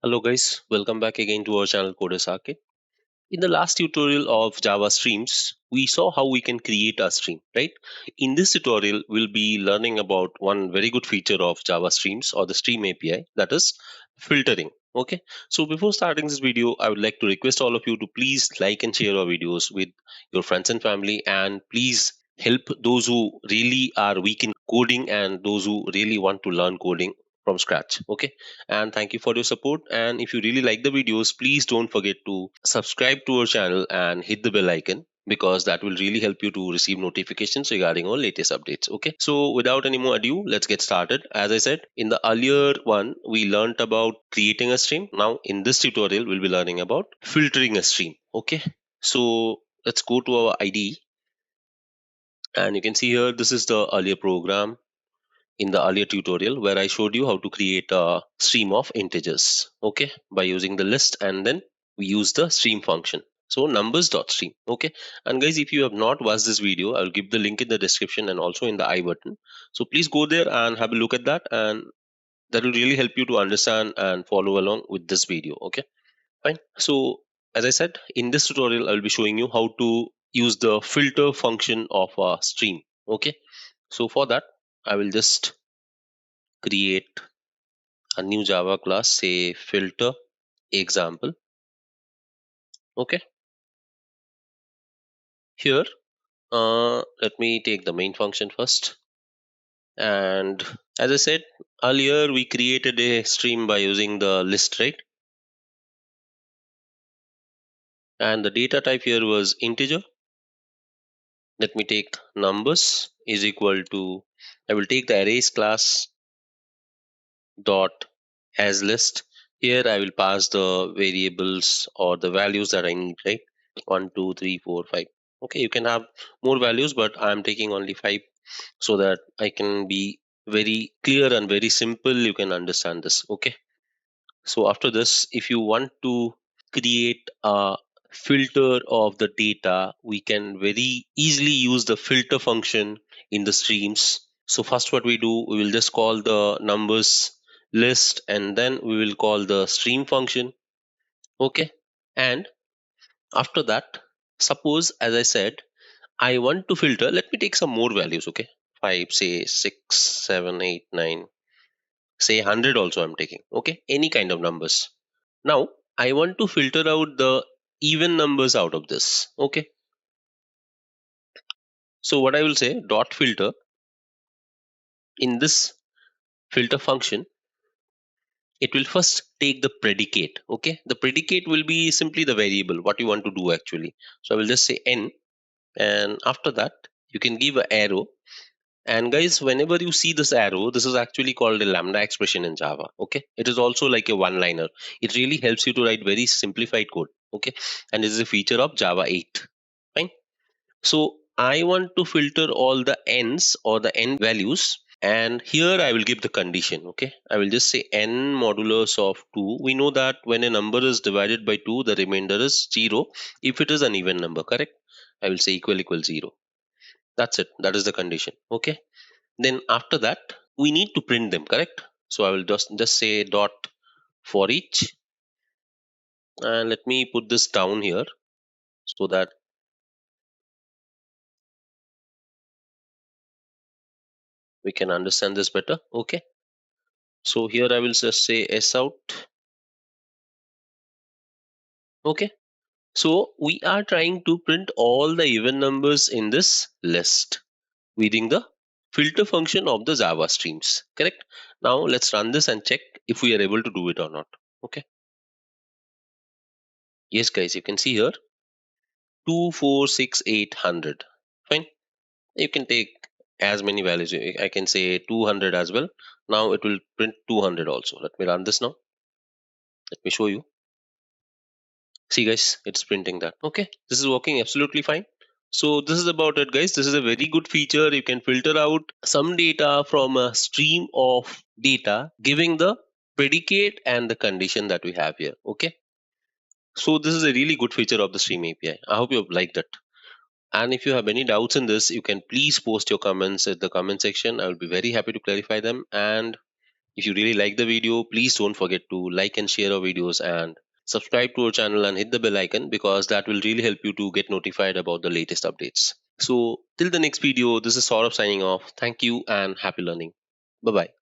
Hello guys, welcome back again to our channel Coders Arcade. In the last tutorial of Java streams, we saw how we can create a stream, right? In this tutorial, we'll be learning about one very good feature of Java streams or the stream API, that is filtering. Okay, so before starting this video, I would like to request all of you to please like and share our videos with your friends and family, and please help those who really are weak in coding and those who really want to learn coding from scratch. Okay, and thank you for your support. And if you really like the videos, please don't forget to subscribe to our channel and hit the bell icon, because that will really help you to receive notifications regarding our latest updates. Okay, so without any more ado, let's get started. As I said in the earlier one, we learned about creating a stream. Now in this tutorial, we'll be learning about filtering a stream. Okay, so let's go to our IDE, and you can see here this is the earlier program in the earlier tutorial where I showed you how to create a stream of integers, okay, by using the list, and then we use the stream function. So numbers.stream, okay. And guys, if you have not watched this video, I'll give the link in the description and also in the I button. So please go there and have a look at that, and that will really help you to understand and follow along with this video, okay. Fine. So as I said, in this tutorial, I'll be showing you how to use the filter function of a stream, okay. So for that, I will just create a new Java class, say filter example. Okay, here let me take the main function first. And as I said earlier, we created a stream by using the list, right? And the data type here was integer. Let me take numbers is equal to, I will take the arrays class dot as list. Here I will pass the variables or the values that I need, right? 1 2 3 4 5. Okay, you can have more values, but I'm taking only 5 so that I can be very clear and very simple. You can understand this. Okay, so after this, if you want to create a filter of the data, we can very easily use the filter function in the streams. So first what we do, we will just call the numbers list, and then we will call the stream function. Okay, and after that, suppose as I said, I want to filter, let me take some more values. Okay, 5, say 6, 7, 8, 9, say 100 also I'm taking. Okay, any kind of numbers. Now I want to filter out the even numbers out of this. Okay, so what I will say, dot filter, in this filter function, it will first take the predicate. Okay, the predicate will be simply the variable what you want to do actually. So I will just say n, and after that you can give an arrow. And guys, whenever you see this arrow, this is actually called a lambda expression in Java. Okay, it is also like a one liner. It really helps you to write very simplified code. Okay, and this is a feature of Java 8. Fine. So I want to filter all the n's or the n values, and here I will give the condition. Okay, I will just say n modulus of 2. We know that when a number is divided by 2, the remainder is 0 if it is an even number, correct? I will say equal 0. That's it, that is the condition. Okay, then after that we need to print them, correct? So I will just say dot for each, and let me put this down here so that we can understand this better. Okay, so here I will just say s out. Okay, so we are trying to print all the even numbers in this list using the filter function of the Java streams, correct? Now let's run this and check if we are able to do it or not. Okay, yes guys, you can see here 2 4 6 8 100. Fine, you can take as many values. I can say 200 as well. Now it will print 200 also. Let me run this now. Let me show you. See guys, it's printing that. Okay, this is working absolutely fine. So this is about it guys. This is a very good feature. You can filter out some data from a stream of data, giving the predicate and the condition that we have here. Okay, so this is a really good feature of the stream API. I hope you have liked it. And if you have any doubts in this, you can please post your comments at the comment section. I will be very happy to clarify them. And If you really like the video, please don't forget to like and share our videos and subscribe to our channel and hit the bell icon because that will really help you to get notified about the latest updates. So, till the next video, this is Saurabh signing off. Thank you and happy learning. Bye bye.